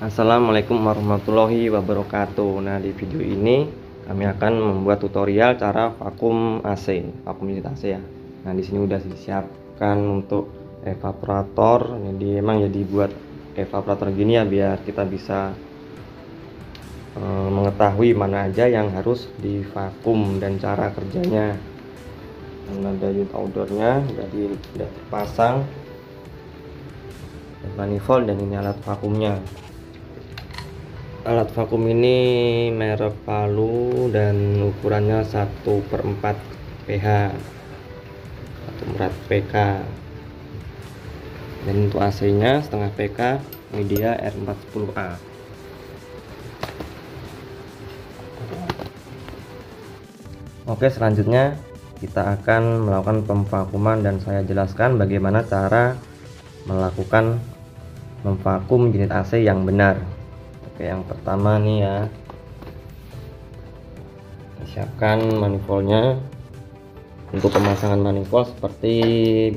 Assalamualaikum warahmatullahi wabarakatuh. Nah, di video ini kami akan membuat tutorial cara vakum AC, vakum unit AC ya. Nah, di sini udah disiapkan untuk evaporator. Jadi emang ya dibuat evaporator gini ya biar kita bisa mengetahui mana aja yang harus divakum dan cara kerjanya. Dan ada unit outdoornya udah dipasang, manifold, dan ini alat vakumnya. Alat vakum ini merek Palu dan ukurannya 1/4 PH atau berat PK, dan untuk AC nya setengah PK media R410A. Oke, selanjutnya kita akan melakukan pemvakuman dan saya jelaskan bagaimana cara melakukan memvakum unit AC yang benar. Oke, yang pertama nih ya, siapkan manifoldnya. Untuk pemasangan manifold seperti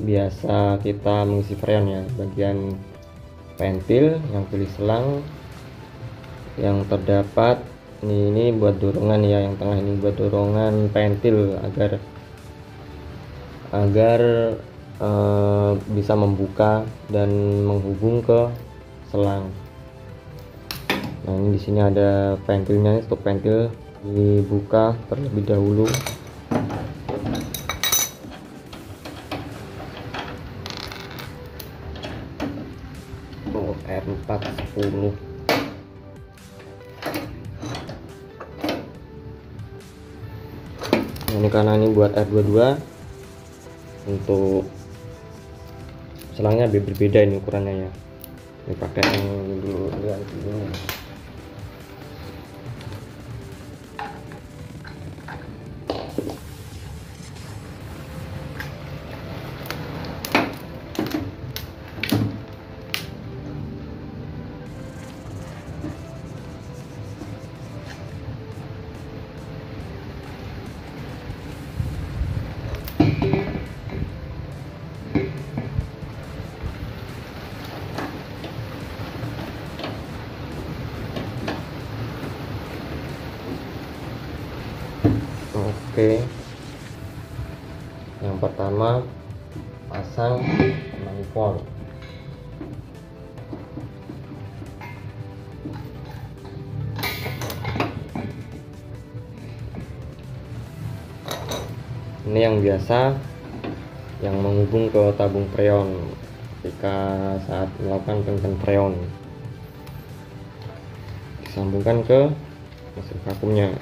biasa kita mengisi freon ya, bagian ventil yang pilih selang yang terdapat ini buat dorongan ya, yang tengah ini buat dorongan ventil agar bisa membuka dan menghubung ke selang. Nah, ini di sini ada ventilnya, stop ventil dibuka terlebih dahulu. R410. Nah, ini karena ini buat R22, untuk selangnya berbeda ini ukurannya ya. Ini pakai yang dulu lihat dulu. Oke, yang pertama pasang manifold. Ini yang biasa, yang menghubung ke tabung freon ketika saat melakukan pengisian freon, disambungkan ke mesin vakumnya.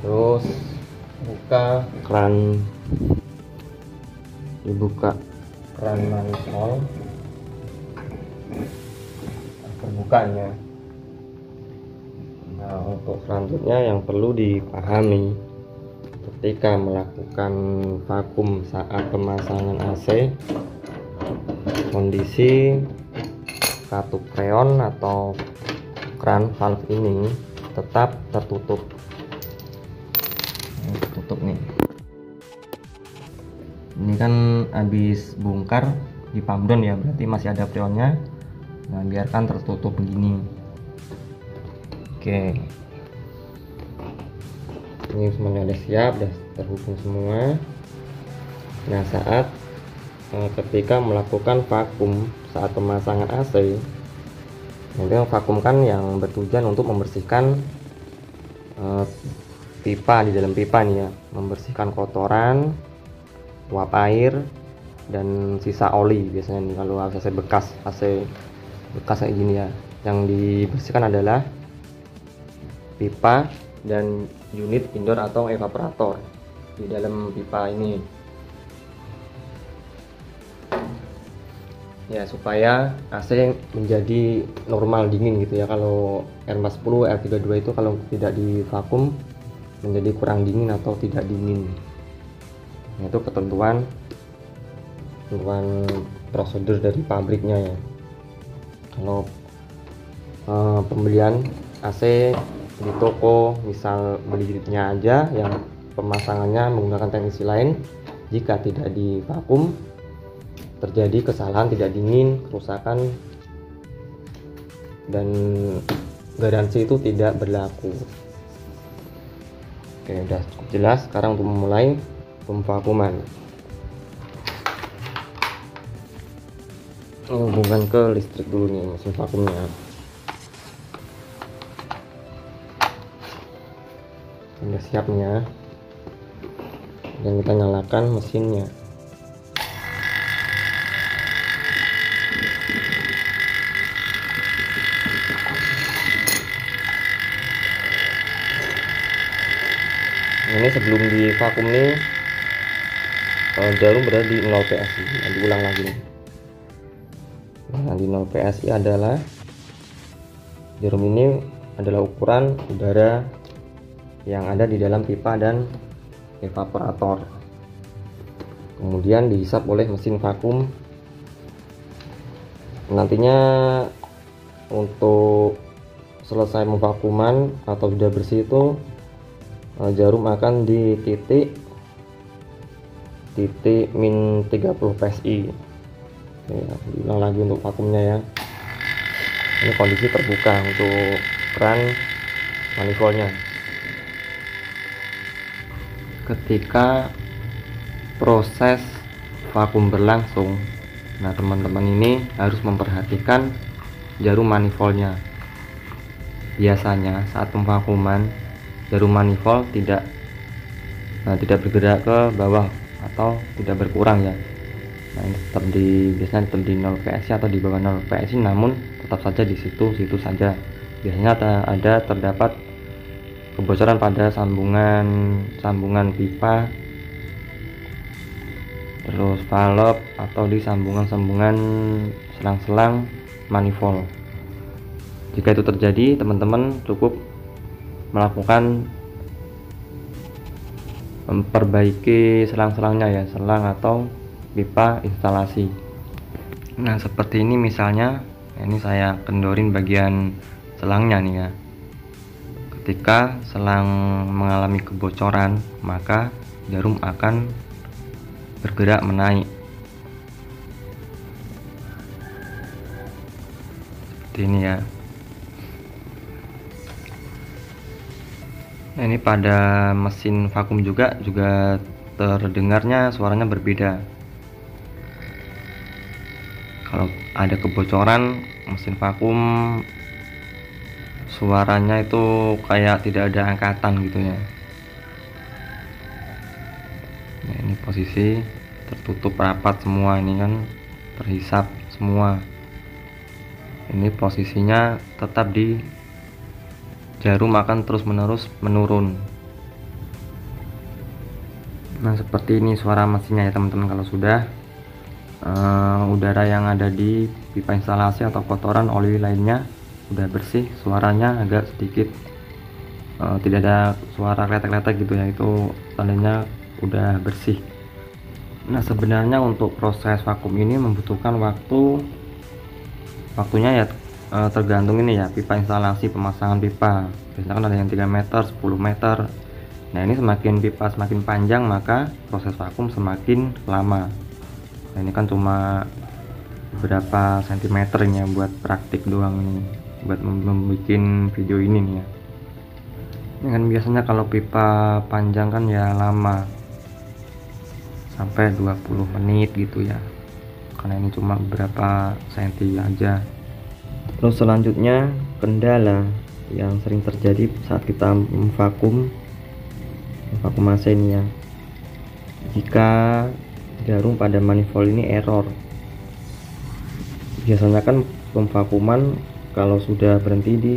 Terus buka keran, dibuka keran manifold terbukanya. Nah, untuk selanjutnya yang perlu dipahami ketika melakukan vakum saat pemasangan AC, kondisi katup freon atau keran valve ini tetap tertutup. Tutup nih, ini kan habis bongkar di pump down ya, berarti masih ada freonnya. Nah, biarkan tertutup begini. Oke, ini semuanya udah siap, udah terhubung semua. Nah, saat ketika melakukan vakum saat pemasangan AC, nanti vakumkan yang bertujuan untuk membersihkan pipa, di dalam pipa nih ya, membersihkan kotoran, uap air, dan sisa oli. Biasanya nih kalau AC bekas kayak gini ya, yang dibersihkan adalah pipa dan unit indoor atau evaporator di dalam pipa ini ya, supaya AC menjadi normal dingin gitu ya. Kalau R410, R32 itu kalau tidak divakum menjadi kurang dingin atau tidak dingin. Nah, itu ketentuan prosedur dari pabriknya ya. Kalau pembelian AC di toko, misal belinya aja yang pemasangannya menggunakan teknisi lain, jika tidak di vakum terjadi kesalahan tidak dingin, kerusakan, dan garansi itu tidak berlaku. Oke, udah cukup jelas. Sekarang untuk memulai pemvakuman, hubungkan ke listrik dulu nih mesin vakumnya. Udah siapnya, dan kita nyalakan mesinnya. Ini sebelum di vakum nih, jarum berada di 0 PSI. Nah, diulang lagi nih. Nah, di 0 PSI adalah jarum ini adalah ukuran udara yang ada di dalam pipa dan evaporator. Kemudian dihisap oleh mesin vakum. Nantinya untuk selesai memvakuman atau sudah bersih itu, jarum akan di titik min 30 PSI. Ya, diulang lagi untuk vakumnya ya. Ini kondisi terbuka untuk keran manifoldnya. Ketika proses vakum berlangsung, nah teman-teman ini harus memperhatikan jarum manifoldnya. Biasanya saat pemvakuman jarum manifold tidak bergerak ke bawah atau tidak berkurang ya. Nah, ini biasanya tetap di 0 PSI atau di bawah 0 PSI, namun tetap saja di situ saja. Biasanya terdapat kebocoran pada sambungan pipa, terus valve, atau di sambungan selang-selang manifold. Jika itu terjadi, teman-teman cukup melakukan memperbaiki selang-selangnya ya, selang atau pipa instalasi. Nah, seperti ini misalnya, ini saya kendorin bagian selangnya nih ya. Ketika selang mengalami kebocoran, maka jarum akan bergerak menaik seperti ini ya. Nah, ini pada mesin vakum juga terdengarnya suaranya berbeda. Kalau ada kebocoran mesin vakum, suaranya itu kayak tidak ada angkatan gitu ya. Nah, ini posisi tertutup rapat semua, ini kan terhisap semua. Ini posisinya tetap di jarum akan terus-menerus menurun. Nah, seperti ini suara mesinnya ya teman-teman. Kalau sudah udara yang ada di pipa instalasi atau kotoran oli lainnya udah bersih, suaranya agak sedikit tidak ada suara kletek-kletek gitu ya, itu tandanya udah bersih. Nah, sebenarnya untuk proses vakum ini membutuhkan waktunya ya, tergantung ini ya, pipa instalasi, pemasangan pipa. Biasanya kan ada yang 3 meter, 10 meter. Nah, ini semakin pipa semakin panjang, maka proses vakum semakin lama. Nah, ini kan cuma beberapa sentimeter ya, buat praktik doang nih, buat membuat video ini nih ya. Ini kan biasanya kalau pipa panjang kan ya lama, sampai 20 menit gitu ya, karena ini cuma beberapa senti aja. Terus selanjutnya, kendala yang sering terjadi saat kita memvakum AC ini ya, jika jarum pada manifold ini error. Biasanya kan pemvakuman kalau sudah berhenti di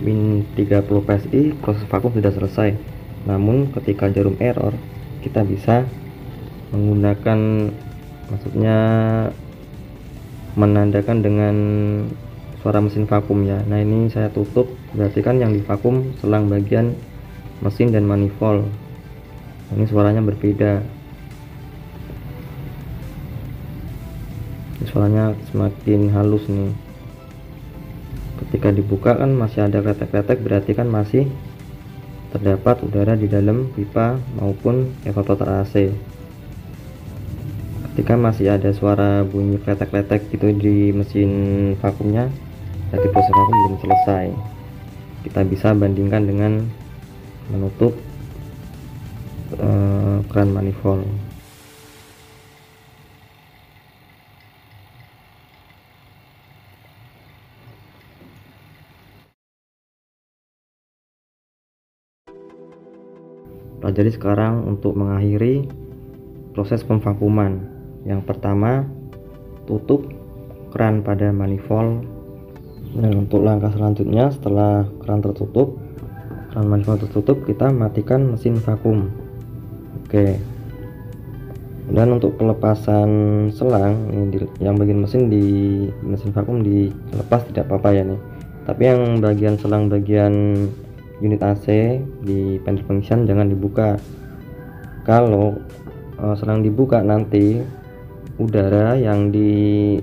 min 30 PSI, proses vakum sudah selesai. Namun ketika jarum error, kita bisa menggunakan, maksudnya menandakan dengan suara mesin vakum ya. Nah, ini saya tutup, berarti kan yang divakum selang bagian mesin dan manifold. Ini suaranya berbeda. suaranya semakin halus nih. Ketika dibuka kan masih ada kretek-kretek, berarti kan masih terdapat udara di dalam pipa maupun evaporator AC. Ketika masih ada suara bunyi kletek-kletek gitu di mesin vakumnya, berarti proses vakum belum selesai. Kita bisa bandingkan dengan menutup keran manifold. Pelajari sekarang untuk mengakhiri proses pemvakuman. Yang pertama, tutup keran pada manifold. Dan untuk langkah selanjutnya, setelah keran manifold tertutup, kita matikan mesin vakum. Oke. Dan untuk pelepasan selang yang bagian mesin vakum dilepas tidak apa-apa ya nih. Tapi yang bagian selang bagian unit AC di panel pengisian jangan dibuka. Kalau selang dibuka, nanti udara yang di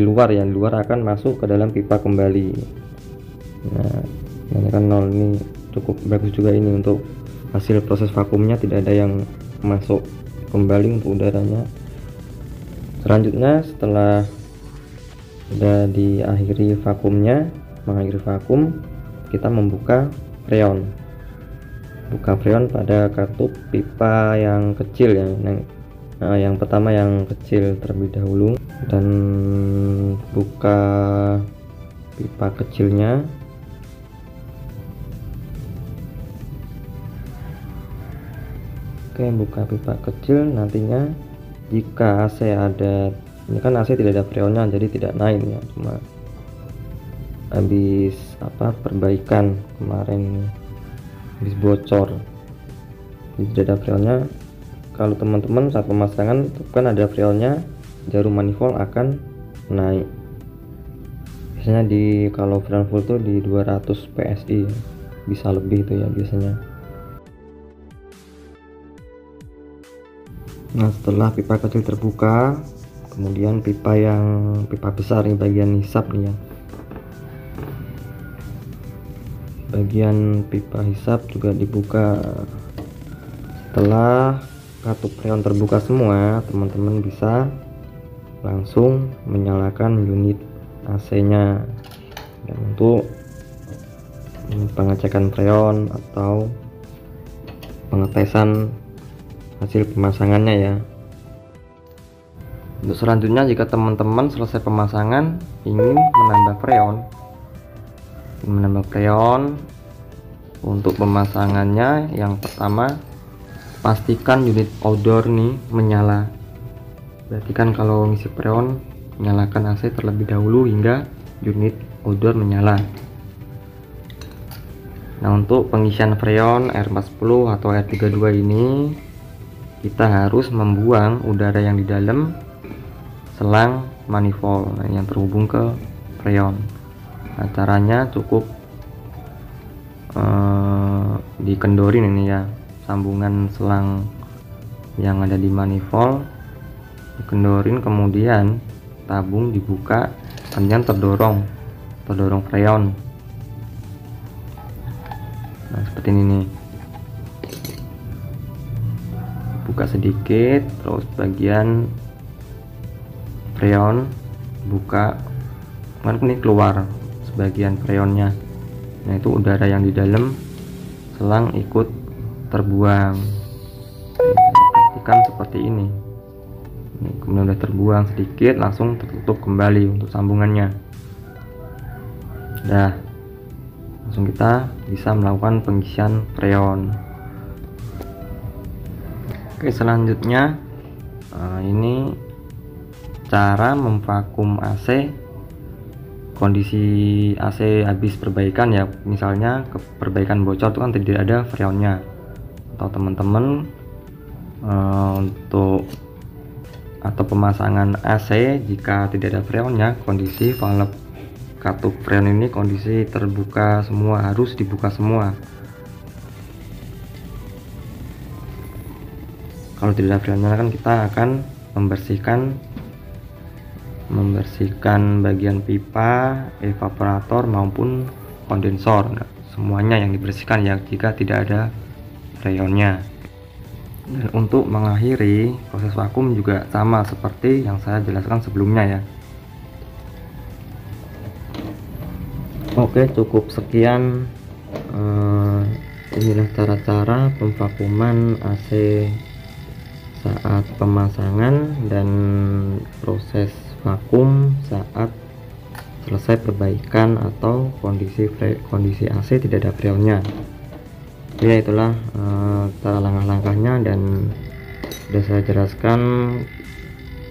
luar akan masuk ke dalam pipa kembali. Nah, ini kan 0, ini cukup bagus juga ini untuk hasil proses vakumnya, tidak ada yang masuk kembali untuk udaranya. Selanjutnya, setelah sudah mengakhiri vakum, kita membuka freon. Buka freon pada katup pipa yang kecil ya. Yang pertama yang kecil terlebih dahulu, dan buka pipa kecilnya. Oke, buka pipa kecil. Nantinya jika AC ada, ini kan AC tidak ada freonnya jadi tidak naik ya, cuma habis perbaikan kemarin, habis bocor jadi tidak ada freonnya. Kalau teman-teman saat pemasangan kan ada freonnya, jarum manifold akan naik. Biasanya kalau freon full tuh di 200 PSI, bisa lebih itu ya biasanya. Nah, setelah pipa kecil terbuka, kemudian pipa besar nih, bagian hisap nih ya. Bagian pipa hisap juga dibuka. Setelah katup freon terbuka semua, teman-teman bisa langsung menyalakan unit AC-nya. Dan untuk pengecekan freon atau pengetesan hasil pemasangannya ya. Untuk selanjutnya, jika teman-teman selesai pemasangan ingin menambah freon, untuk pemasangannya yang pertama pastikan unit outdoor nih menyala. Berarti kan kalau ngisi freon, nyalakan AC terlebih dahulu hingga unit outdoor menyala. Nah, untuk pengisian freon R40 atau R32 ini kita harus membuang udara yang di dalam selang manifold yang terhubung ke freon. Nah, caranya cukup dikendorin ini ya, sambungan selang yang ada di manifold dikendorin, kemudian tabung dibuka, kemudian terdorong freon. Nah, seperti ini nih, buka sedikit, terus bagian freon buka, kan ini keluar sebagian freonnya. Nah, itu udara yang di dalam selang ikut terbuang. Perhatikan seperti ini. Kemudian udah terbuang sedikit, langsung tertutup kembali untuk sambungannya. Dah, langsung kita bisa melakukan pengisian freon. Oke, selanjutnya ini cara memvakum AC. Kondisi AC habis perbaikan ya, misalnya perbaikan bocor itu kan tidak ada freonnya, atau teman-teman atau pemasangan AC jika tidak ada freonnya, kondisi valve katup freon ini kondisi terbuka semua, harus dibuka semua. Kalau tidak ada freonnya kan kita akan membersihkan membersihkan bagian pipa, evaporator maupun kondensor. Nah, semuanya yang dibersihkan ya jika tidak ada freonnya. Dan untuk mengakhiri proses vakum juga sama seperti yang saya jelaskan sebelumnya ya. Oke, cukup sekian. Inilah cara-cara pemvakuman AC saat pemasangan dan proses vakum saat selesai perbaikan atau kondisi AC tidak ada freonnya. Ya, itulah cara langkah-langkahnya, dan sudah saya jelaskan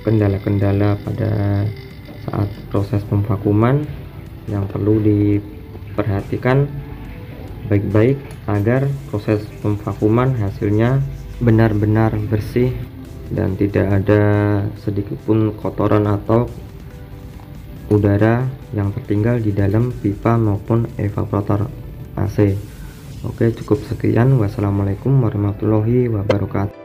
kendala-kendala pada saat proses pemvakuman yang perlu diperhatikan baik-baik agar proses pemvakuman hasilnya benar-benar bersih dan tidak ada sedikitpun kotoran atau udara yang tertinggal di dalam pipa maupun evaporator AC. Oke, cukup sekian. Wassalamualaikum warahmatullahi wabarakatuh.